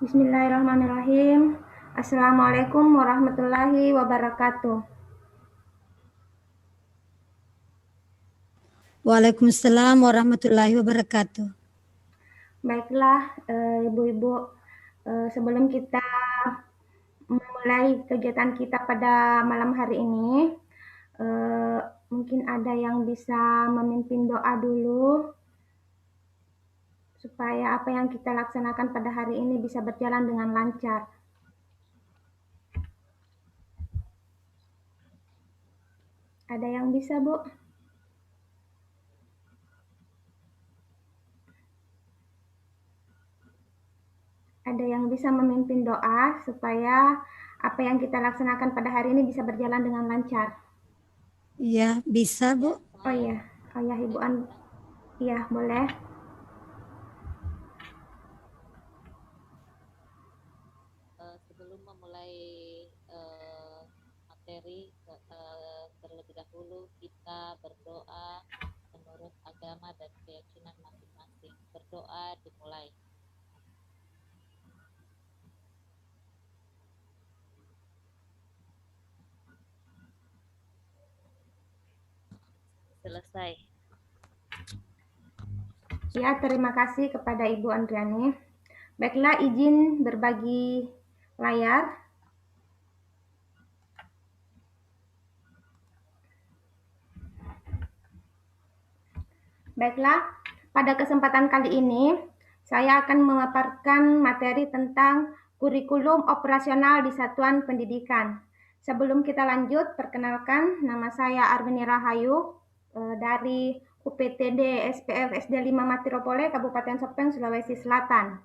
Bismillahirrahmanirrahim. Assalamualaikum warahmatullahi wabarakatuh. Waalaikumsalam warahmatullahi wabarakatuh. Baiklah, Ibu-ibu, sebelum kita memulai kegiatan kita pada malam hari ini, mungkin ada yang bisa memimpin doa dulu supaya apa yang kita laksanakan pada hari ini bisa berjalan dengan lancar. Ada yang bisa, Bu? Ada yang bisa memimpin doa supaya apa yang kita laksanakan pada hari ini bisa berjalan dengan lancar. Iya, bisa, Bu. Oh iya, Ibu An. Iya, boleh. Sebelum memulai materi, terlebih dahulu kita berdoa menurut agama dan keyakinan masing-masing. Berdoa dimulai. Selesai. Ya, terima kasih kepada Ibu Andriani. Baiklah, izin berbagi layar. Baiklah, pada kesempatan kali ini saya akan memaparkan materi tentang kurikulum operasional di Satuan Pendidikan. Sebelum kita lanjut, perkenalkan nama saya Arwini Rahayu dari UPTD SPF SD 5 Matiropole, Kabupaten Sopeng, Sulawesi Selatan.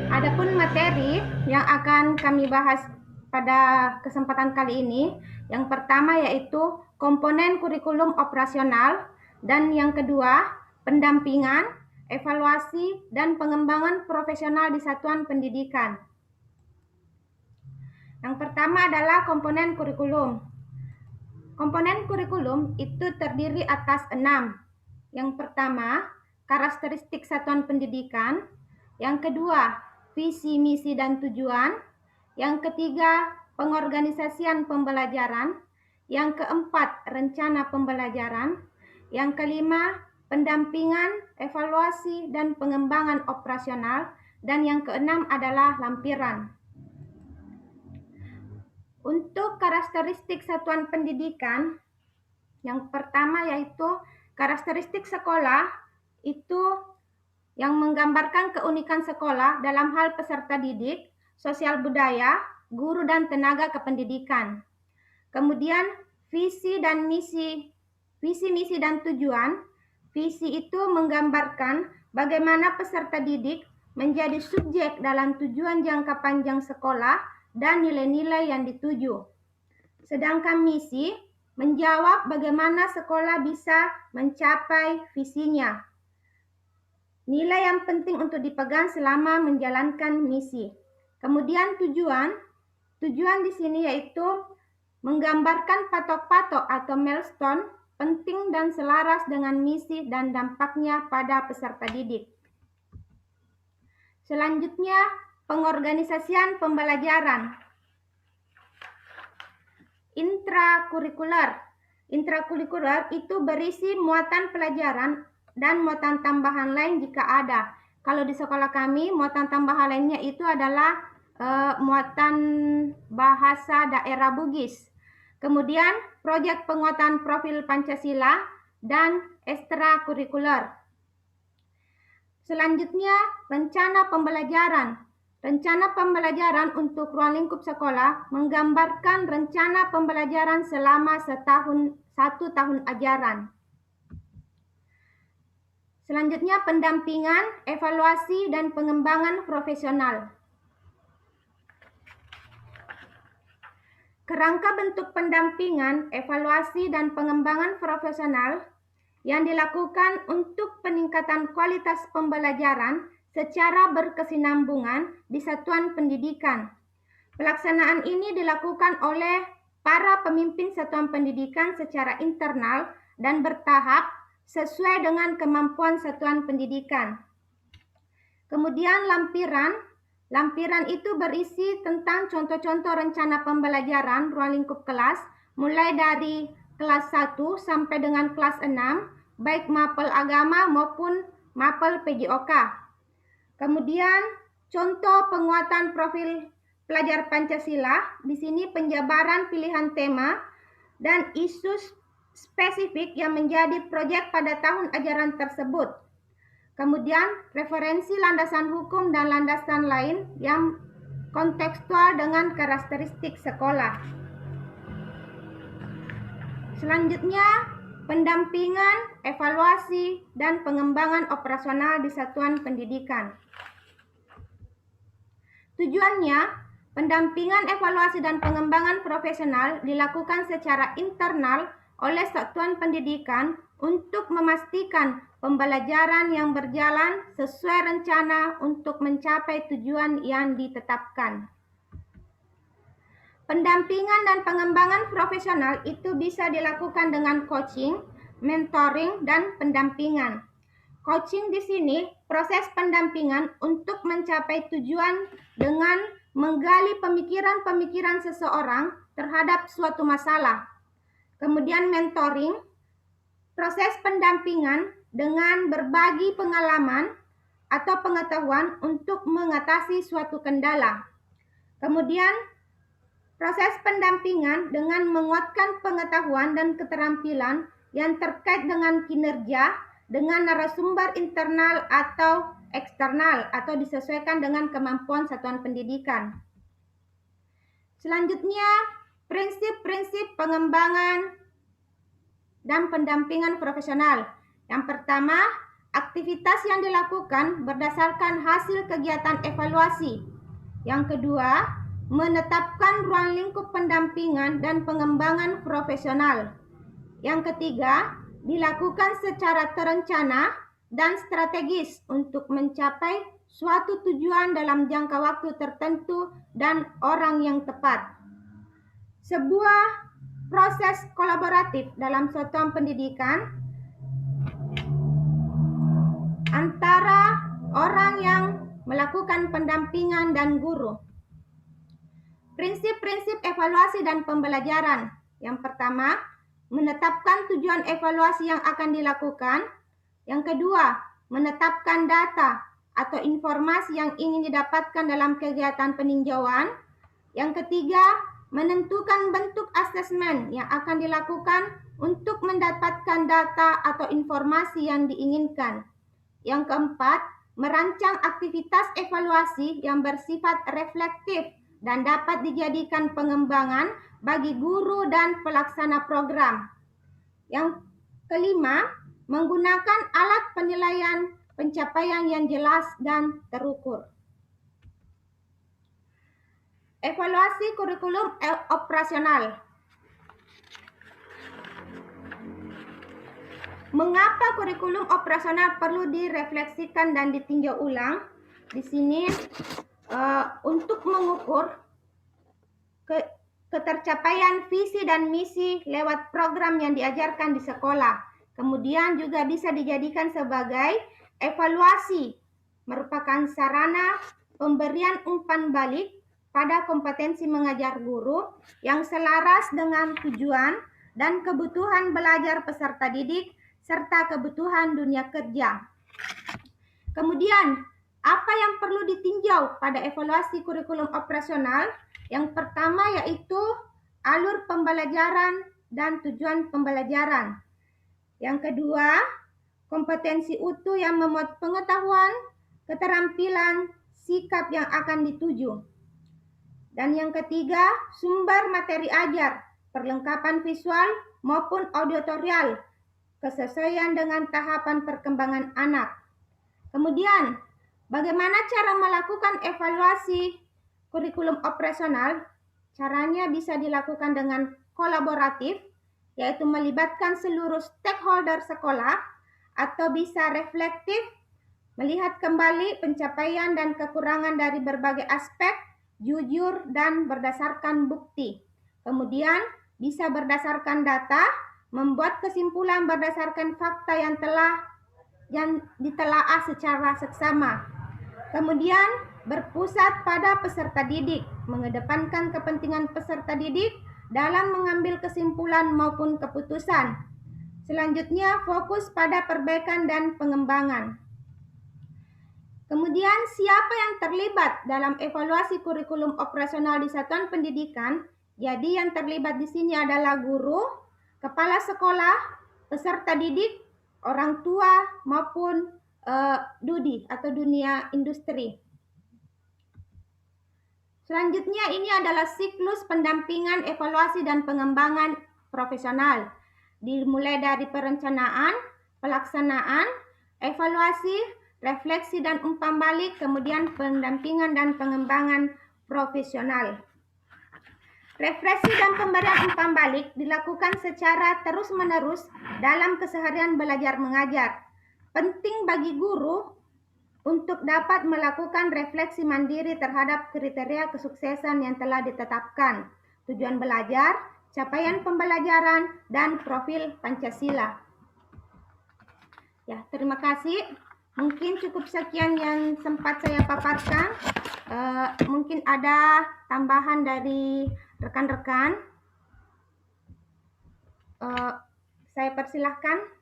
Adapun materi yang akan kami bahas pada kesempatan kali ini, yang pertama yaitu komponen kurikulum operasional, dan yang kedua pendampingan, evaluasi, dan pengembangan profesional di satuan pendidikan. Yang pertama adalah komponen kurikulum. Komponen kurikulum itu terdiri atas 6. Yang pertama, karakteristik satuan pendidikan. Yang kedua, visi, misi, dan tujuan. Yang ketiga, pengorganisasian pembelajaran. Yang keempat, rencana pembelajaran. Yang kelima, pendampingan, evaluasi, dan pengembangan operasional. Dan yang keenam adalah lampiran. Untuk karakteristik satuan pendidikan, yang pertama yaitu karakteristik sekolah itu yang menggambarkan keunikan sekolah dalam hal peserta didik, sosial budaya, guru dan tenaga kependidikan. Kemudian visi dan misi, misi dan tujuan. Visi itu menggambarkan bagaimana peserta didik menjadi subjek dalam tujuan jangka panjang sekolah dan nilai-nilai yang dituju. Sedangkan misi menjawab bagaimana sekolah bisa mencapai visinya. Nilai yang penting untuk dipegang selama menjalankan misi. Kemudian tujuan di sini yaitu menggambarkan patok-patok atau milestone penting dan selaras dengan misi dan dampaknya pada peserta didik. Selanjutnya, pengorganisasian pembelajaran. Intrakurikuler itu berisi muatan pelajaran dan muatan tambahan lain jika ada. Kalau di sekolah kami, muatan tambahan lainnya itu adalah muatan bahasa daerah Bugis. Kemudian, proyek penguatan profil Pancasila dan ekstrakurikuler. Selanjutnya, rencana pembelajaran. Rencana pembelajaran untuk ruang lingkup sekolah menggambarkan rencana pembelajaran selama 1 tahun ajaran. Selanjutnya, pendampingan, evaluasi, dan pengembangan profesional. Kerangka bentuk pendampingan, evaluasi, dan pengembangan profesional yang dilakukan untuk peningkatan kualitas pembelajaran secara berkesinambungan di satuan pendidikan. Pelaksanaan ini dilakukan oleh para pemimpin satuan pendidikan secara internal dan bertahap sesuai dengan kemampuan satuan pendidikan. Kemudian lampiran. Lampiran itu berisi tentang contoh-contoh rencana pembelajaran ruang lingkup kelas, mulai dari kelas 1 sampai dengan kelas 6, baik mapel agama maupun mapel PJOK. Kemudian contoh penguatan profil pelajar Pancasila, di sini penjabaran pilihan tema dan isu spesifik yang menjadi proyek pada tahun ajaran tersebut. Kemudian referensi landasan hukum dan landasan lain yang kontekstual dengan karakteristik sekolah. Selanjutnya, pendampingan, evaluasi, dan pengembangan operasional di satuan pendidikan. Tujuannya, pendampingan, evaluasi, dan pengembangan profesional dilakukan secara internal oleh satuan pendidikan untuk memastikan pembelajaran yang berjalan sesuai rencana untuk mencapai tujuan yang ditetapkan. Pendampingan dan pengembangan profesional itu bisa dilakukan dengan coaching, mentoring, dan pendampingan. Coaching di sini proses pendampingan untuk mencapai tujuan dengan menggali pemikiran-pemikiran seseorang terhadap suatu masalah. Kemudian mentoring, proses pendampingan dengan berbagi pengalaman atau pengetahuan untuk mengatasi suatu kendala. Kemudian proses pendampingan dengan menguatkan pengetahuan dan keterampilan yang terkait dengan kinerja dengan narasumber internal atau eksternal atau disesuaikan dengan kemampuan satuan pendidikan. Selanjutnya, prinsip-prinsip pengembangan dan pendampingan profesional. Yang pertama, aktivitas yang dilakukan berdasarkan hasil kegiatan evaluasi. Yang kedua, menetapkan ruang lingkup pendampingan dan pengembangan profesional. Yang ketiga, dilakukan secara terencana dan strategis untuk mencapai suatu tujuan dalam jangka waktu tertentu dan orang yang tepat. Sebuah proses kolaboratif dalam satuan pendidikan antara orang yang melakukan pendampingan dan guru. Prinsip-prinsip evaluasi dan pembelajaran. Yang pertama, menetapkan tujuan evaluasi yang akan dilakukan. Yang kedua, menetapkan data atau informasi yang ingin didapatkan dalam kegiatan peninjauan. Yang ketiga, menentukan bentuk asesmen yang akan dilakukan untuk mendapatkan data atau informasi yang diinginkan. Yang keempat, merancang aktivitas evaluasi yang bersifat reflektif dan dapat dijadikan pengembangan bagi guru dan pelaksana program. Yang kelima, menggunakan alat penilaian pencapaian yang jelas dan terukur. Evaluasi kurikulum operasional. Mengapa kurikulum operasional perlu direfleksikan dan ditinjau ulang? Di sini untuk mengukur ketercapaian visi dan misi lewat program yang diajarkan di sekolah. Kemudian juga bisa dijadikan sebagai evaluasi, merupakan sarana pemberian umpan balik pada kompetensi mengajar guru yang selaras dengan tujuan dan kebutuhan belajar peserta didik serta kebutuhan dunia kerja. Kemudian, apa yang perlu ditinjau pada evaluasi kurikulum operasional? Yang pertama yaitu alur pembelajaran dan tujuan pembelajaran. Yang kedua, kompetensi utuh yang memuat pengetahuan, keterampilan, sikap yang akan dituju. Dan yang ketiga, sumber materi ajar, perlengkapan visual maupun auditorial, kesesuaian dengan tahapan perkembangan anak. Kemudian, bagaimana cara melakukan evaluasi kurikulum operasional? Caranya bisa dilakukan dengan kolaboratif, yaitu melibatkan seluruh stakeholder sekolah, atau bisa reflektif, melihat kembali pencapaian dan kekurangan dari berbagai aspek, jujur dan berdasarkan bukti. Kemudian bisa berdasarkan data, membuat kesimpulan berdasarkan fakta yang ditelaah secara seksama. Kemudian berpusat pada peserta didik, mengedepankan kepentingan peserta didik dalam mengambil kesimpulan maupun keputusan. Selanjutnya fokus pada perbaikan dan pengembangan. Kemudian siapa yang terlibat dalam evaluasi kurikulum operasional di satuan pendidikan? Jadi yang terlibat di sini adalah guru, kepala sekolah, peserta didik, orang tua maupun DUDI atau dunia industri. Selanjutnya ini adalah siklus pendampingan, evaluasi dan pengembangan profesional. Dimulai dari perencanaan, pelaksanaan, evaluasi, refleksi dan umpan balik, kemudian pendampingan dan pengembangan profesional. Refleksi dan pemberian umpan balik dilakukan secara terus-menerus dalam keseharian belajar mengajar. Penting bagi guru untuk dapat melakukan refleksi mandiri terhadap kriteria kesuksesan yang telah ditetapkan, tujuan belajar, capaian pembelajaran, dan profil Pancasila. Ya, terima kasih. Mungkin cukup sekian yang sempat saya paparkan. Mungkin ada tambahan dari rekan-rekan. Saya persilahkan.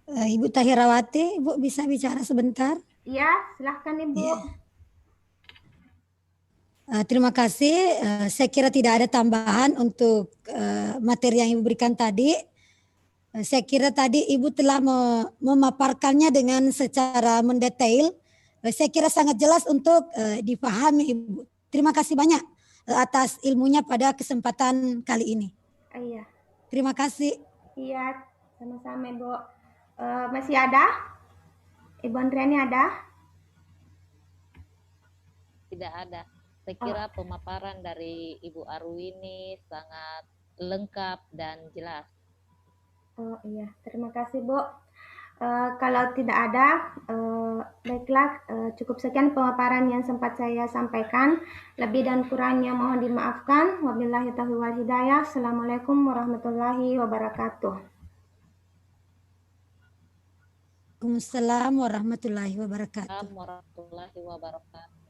Ibu Tahirawati, Ibu bisa bicara sebentar? Ya, silahkan Ibu. Ya. Terima kasih. Saya kira tidak ada tambahan untuk materi yang Ibu berikan tadi. Saya kira tadi Ibu telah memaparkannya dengan secara mendetail. Saya kira sangat jelas untuk dipahami Ibu. Terima kasih banyak atas ilmunya pada kesempatan kali ini. Iya. Terima kasih. Iya, sama-sama Ibu. Masih ada? Ibu Andriani ada? Tidak ada. Saya kira pemaparan dari Ibu Arwini sangat lengkap dan jelas. Oh iya, terima kasih Bu. Kalau tidak ada, baiklah, cukup sekian pemaparan yang sempat saya sampaikan. Lebih dan kurangnya mohon dimaafkan. Wabillahi taufiq wal hidayah. Assalamualaikum warahmatullahi wabarakatuh. Waalaikumsalam warahmatullahi wabarakatuh. Assalamualaikum warahmatullahi wabarakatuh.